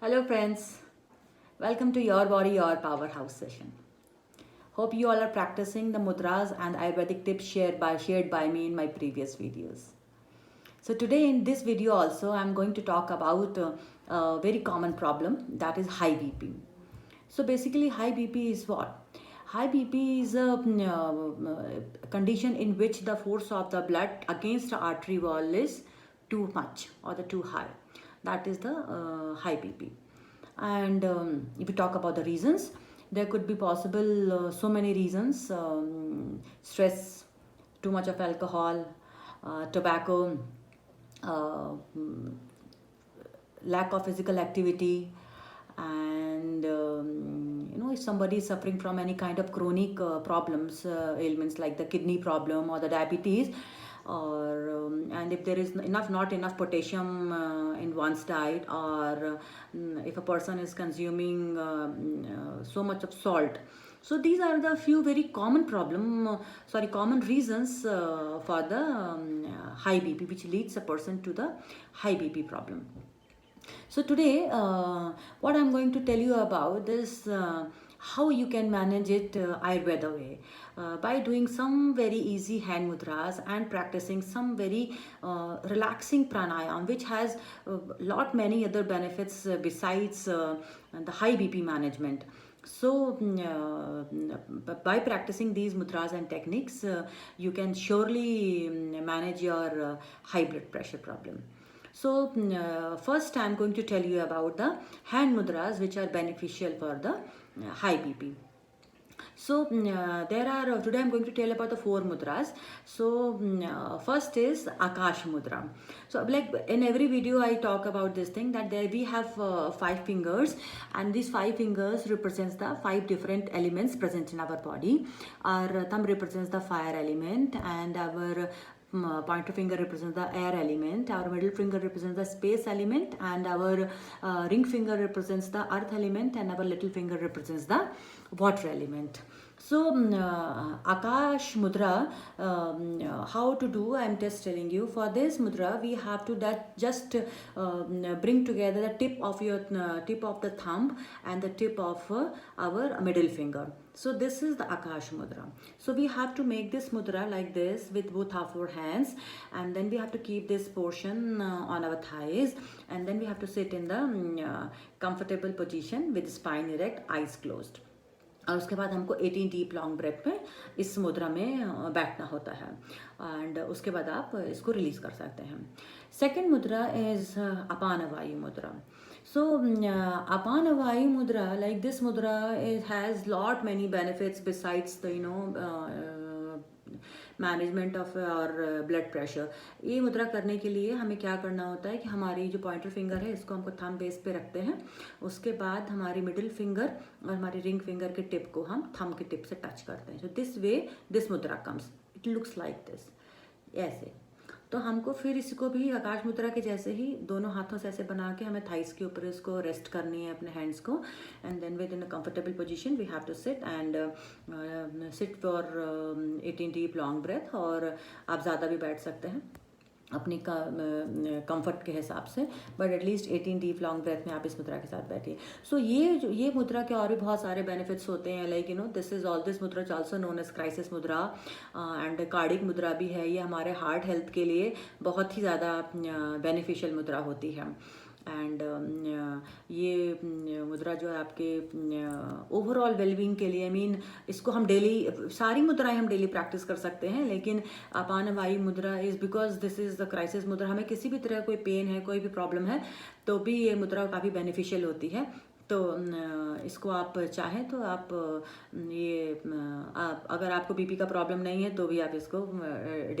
Hello friends, welcome to Your Body Your Powerhouse session. Hope you all are practicing the mudras and Ayurvedic tips shared by me in my previous videos. So today in this video also I'm going to talk about a very common problem, that is high BP. So basically high BP is what? High BP is a condition in which the force of the blood against the artery wall is too much or the too high. That is the high BP. And if we talk about the reasons, there could be possible so many reasons: stress, too much of alcohol, tobacco, lack of physical activity, and if somebody is suffering from any kind of chronic problems, ailments like the kidney problem or the diabetes, or and if there is not enough potassium in one's diet, or if a person is consuming so much of salt. So these are the few very common common reasons for the high BP, which leads a person to the high BP problem. So today, what I'm going to tell you about is how you can manage it Ayurveda way, by doing some very easy hand mudras and practicing some very relaxing pranayam, which has lot many other benefits besides the high BP management. So by practicing these mudras and techniques, you can surely manage your high blood pressure problem. So first I'm going to tell you about the hand mudras which are beneficial for the high BP. So today I'm going to tell about the four mudras. So first is Akash Mudra. So like in every video I talk about this thing, that there we have 5 fingers, and these 5 fingers represents the 5 different elements present in our body. Our thumb represents the fire element, and our pointer finger represents the air element, our middle finger represents the space element, and our ring finger represents the earth element, and our little finger represents the water element. So Akash Mudra, how to do, I'm just telling you. For this mudra we have to just bring together the tip of the thumb and the tip of our middle finger. So this is the Akash Mudra. So we have to make this mudra like this with both of our hands, and then we have to keep this portion on our thighs, and then we have to sit in the comfortable position with spine erect, eyes closed. और उसके बाद हमको 18 deep long breath में इस मुद्रा में बैठना होता है, एंड उसके बाद आप इसको रिलीज कर सकते हैं. सेकेंड मुद्रा इज अपान वायु मुद्रा. So Apana Vayu Mudra, like this mudra, it has lot many benefits besides the management of और ब्लड प्रेशर. ये मुद्रा करने के लिए हमें क्या करना होता है कि हमारी जो पॉइंटर फिंगर है इसको हमको थंब बेस पे रखते हैं. उसके बाद हमारी मिडिल फिंगर और हमारी रिंग फिंगर के टिप को हम थंब के टिप से टच करते हैं. सो दिस वे दिस मुद्रा comes, it looks like this, ऐसे. तो हमको फिर इसको भी आकाश मुद्रा के जैसे ही दोनों हाथों से ऐसे बना के हमें थाइस के ऊपर इसको रेस्ट करनी है अपने हैंड्स को, and then within a comfortable position we have to sit and sit for 18 deep long breath. और आप ज़्यादा भी बैठ सकते हैं अपनी कंफर्ट के हिसाब से, but at least 18 deep long breath में आप इस मुद्रा के साथ बैठिए. सो ये मुद्रा के और भी बहुत सारे बेनिफिट्स होते हैं, like this mudra is also known as crisis mudra, and cardiac mudra भी है. ये हमारे हार्ट हेल्थ के लिए बहुत ही ज़्यादा बेनिफिशियल मुद्रा होती है. एंड ये मुद्रा जो है आपके ओवरऑल वेलबींग के लिए, इसको हम डेली, सारी मुद्राएं हम डेली प्रैक्टिस कर सकते हैं, लेकिन अपान वायु मुद्रा is because this is the crisis मुद्रा. हमें किसी भी तरह कोई पेन है, कोई भी प्रॉब्लम है, तो भी ये मुद्रा काफ़ी बेनिफिशियल होती है. तो इसको आप चाहें तो आप अगर आपको बीपी का प्रॉब्लम नहीं है तो भी आप इसको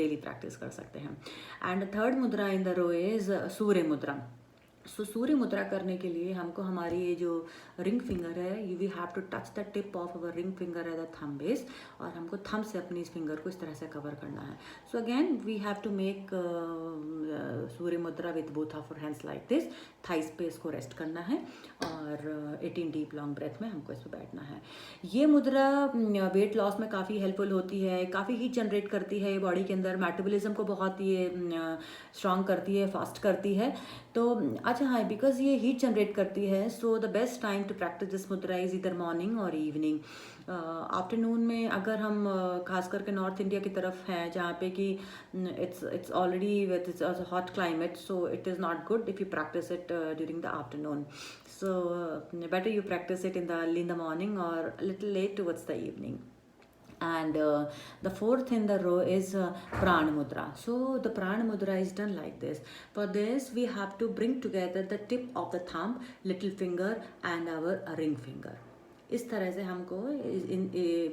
डेली प्रैक्टिस कर सकते हैं. एंड थर्ड मुद्रा इन द रो इज़ सूर्य मुद्रा. सो सूर्य मुद्रा करने के लिए हमको हमारी ये जो रिंग फिंगर है, you we have to touch the tip of our ring finger at the thumb base, और हमको थंब से अपनी इस फिंगर को इस तरह से कवर करना है. So again we have to make Surya mudra with both of our hands like this. Thighs पे इसको रेस्ट करना है, और 18 डीप लॉन्ग ब्रेथ में हमको इस पर बैठना है. ये मुद्रा वेट लॉस में काफ़ी हेल्पफुल होती है, काफ़ी हीट जनरेट करती है बॉडी के अंदर, मेटाबॉलिज्म को बहुत ये स्ट्रॉन्ग करती है, फास्ट करती है. तो अच्छा हाँ, बिकॉज ये हीट जनरेट करती है, so the best time to practice this mudra is either morning और इवनिंग। आफ्टरनून में अगर हम खास करके नॉर्थ इंडिया की तरफ हैं जहाँ पे कि it's already with its hot climate, so it is not good if you practice it during the afternoon. So better you practice it in the early in the morning or a little late towards the evening. And the fourth in the row is Prana Mudra. So the Prana Mudra is done like this. For this we have to bring together the tip of the thumb, little finger and our ring finger. इस तरह से हमको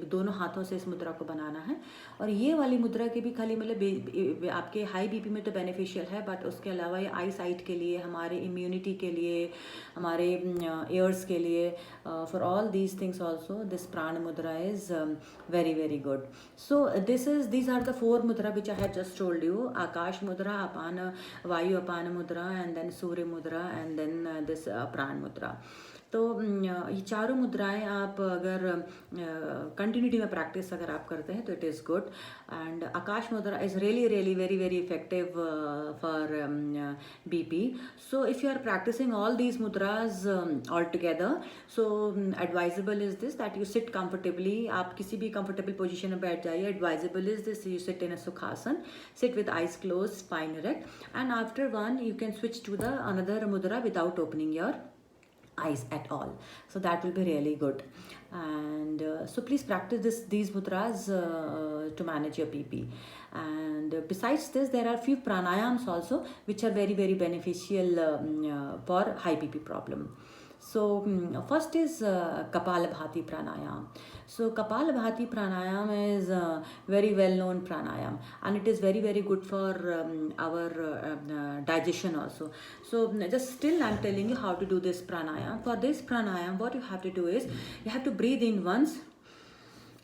दोनों हाथों से इस मुद्रा को बनाना है. और ये वाली मुद्रा के भी खाली मतलब आपके हाई बीपी में तो बेनिफिशियल है, बट उसके अलावा ये आई साइट के लिए, हमारे इम्यूनिटी के लिए, हमारे ईयर्स के लिए, for all these things also this Prana mudra is very very good. So these are the four mudra which I have just told you. Akash mudra, Apan वायु अपान मुद्रा, एंड देन सूर्य मुद्रा, एंड देन दिस प्राण मुद्रा. तो ये चारों मुद्राएं आप अगर कंटिन्यूटी में प्रैक्टिस अगर आप करते हैं तो it is good. And Akash mudra is really really very very effective for BP. So if you are practicing all these mudras all together, so advisable is this that you sit comfortably. आप किसी भी comfortable position में बैठ जाइए. Advisable is this you sit in a sukhasana, sit with eyes close, spine erect, and after one you can switch to the another mudra without opening your eyes at all. So that will be really good. And so please practice these mudras to manage your BP. And besides this, there are few pranayams also which are very very beneficial for high BP problem. So first is Kapalabhati pranayam. So Kapalabhati pranayam is very well known pranayam, and it is very very good for our digestion also. So just still I'm telling you how to do this pranayam. For this pranayam, what you have to do is you have to breathe in once,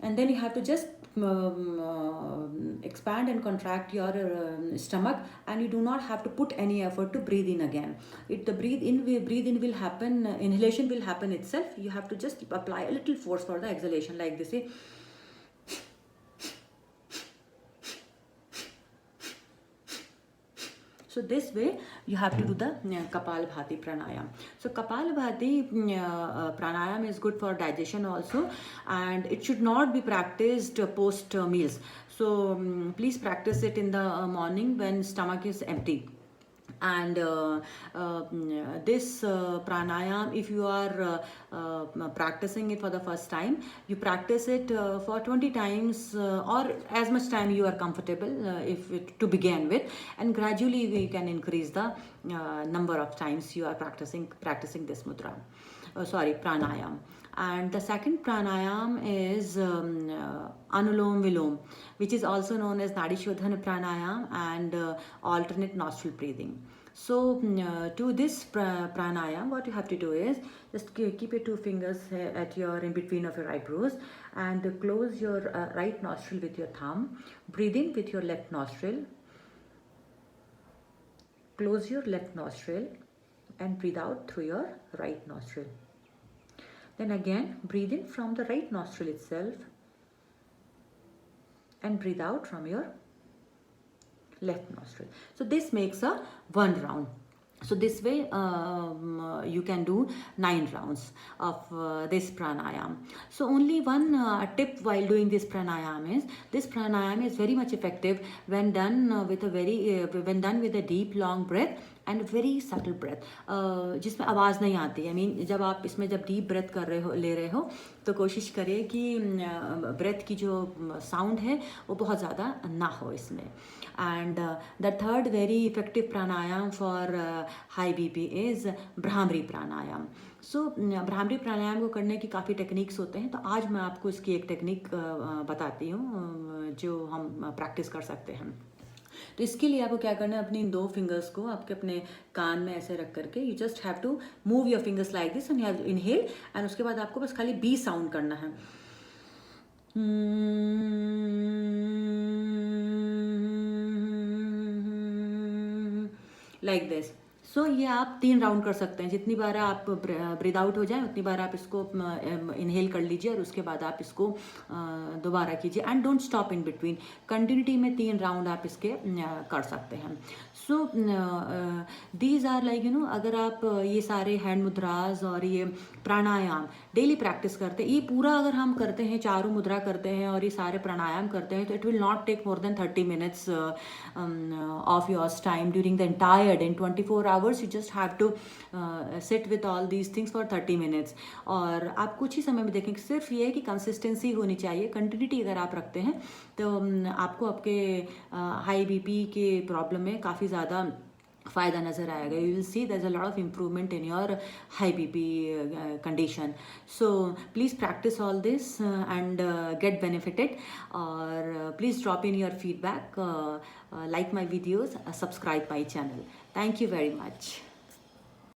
and then you have to just expand and contract your stomach, and you do not have to put any effort to breathe in again. The breathe in will happen, inhalation will happen itself. You have to just apply a little force for the exhalation like this. So this way you have to do the Kapalabhati pranayam. So Kapalabhati pranayam is good for digestion also, and it should not be practiced post meals. So please practice it in the morning when stomach is empty. And this pranayam, if you are practicing it for the first time, you practice it for 20 times or as much time you are comfortable to begin with, and gradually we can increase the number of times you are practicing this mudra, pranayam. And the second pranayam is Anulom Vilom, which is also known as Nadi Shodhana pranayam, and alternate nostril breathing. So to this pranayam, what you have to do is just keep your two fingers at your in between of your eyebrows, and close your right nostril with your thumb. Breathe in with your left nostril. Close your left nostril and breathe out through your right nostril. Then again breathe in from the right nostril itself and breathe out from your left nostril. So this makes a one round. So this way you can do 9 rounds of this pranayam. So only one tip while doing this pranayam is very much effective when done with a deep long breath and very subtle breath, जिसमें आवाज़ नहीं आती है. I mean जब आप इसमें deep breath ले रहे हो तो कोशिश करिए कि ब्रेथ की जो साउंड है वो बहुत ज़्यादा ना हो इसमें. And the third very effective pranayam for high BP is Brahmari pranayam. So Brahmari pranayam को करने की काफ़ी टेक्निक्स होते हैं, तो आज मैं आपको इसकी एक टेक्निक बताती हूँ जो हम प्रैक्टिस कर सकते हैं. तो इसके लिए आपको क्या करना है, अपनी 2 फिंगर्स को आपके अपने कान में ऐसे रख करके you just have to move your fingers like this and you have inhale, and उसके बाद आपको बस खाली बी साउंड करना है. Like this. सो ये आप 3 राउंड कर सकते हैं, जितनी बार आप ब्रीद आउट हो जाए उतनी बार आप इसको इनहेल कर लीजिए और उसके बाद आप इसको दोबारा कीजिए and don't stop in between. Continuity में 3 राउंड आप इसके कर सकते हैं। सो दीज आर लाइक अगर आप ये सारे हैंड मुद्राज और ये प्राणायाम डेली प्रैक्टिस करते हैं, ये पूरा अगर हम करते हैं, चारों मुद्रा करते हैं और ये सारे प्राणायाम करते हैं, तो it will not take more than 30 minutes of your time during the entire day. In 24 hours you just have to sit with all these things for 30 minutes। और आप कुछ ही समय में देखेंगे, सिर्फ ये है कि कंसिस्टेंसी होनी चाहिए, कंटिन्यूटी अगर आप रखते हैं तो आपको आपके हाई बीपी के प्रॉब्लम में काफ़ी ज़्यादा फ़ायदा नज़र आएगा। You will see there is a lot of improvement in your high BP condition. So please practice all this and get benefited. और please drop in your feedback, like my videos, subscribe my channel. Thank you very much.